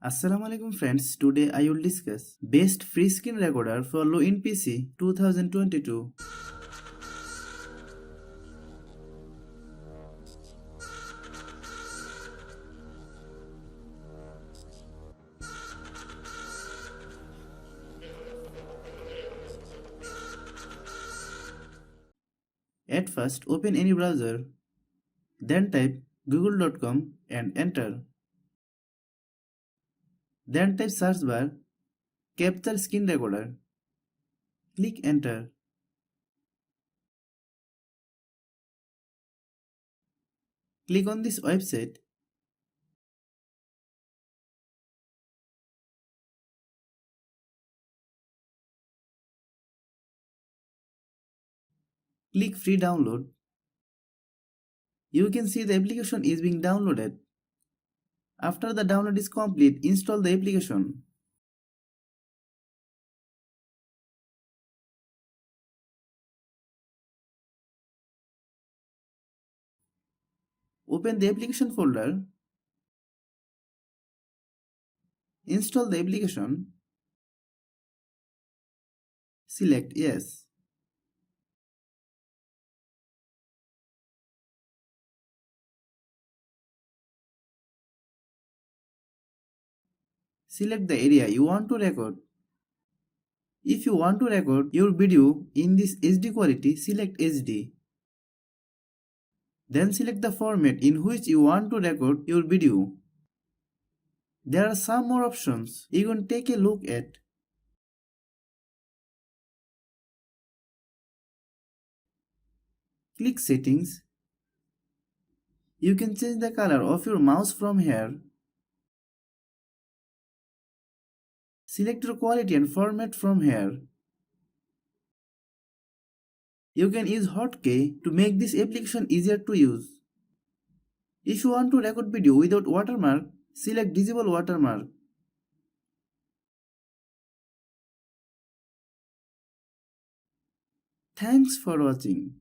Assalamualaikum friends, today I will discuss best free screen recorder for low-end PC 2022. At first, open any browser, then type google.com and enter. Then type search bar capture screen recorder. Click enter. Click on this website. Click free download. You can see the application is being downloaded. After the download is complete, install the application. Open the application folder. Install the application. Select yes. Select the area you want to record. If you want to record your video in this HD quality, select HD. Then select the format in which you want to record your video. There are some more options you can take a look at. Click Settings. You can change the color of your mouse from here. Select your quality and format from here. You can use hotkey to make this application easier to use. If you want to record video without watermark, select Disable Watermark. Thanks for watching.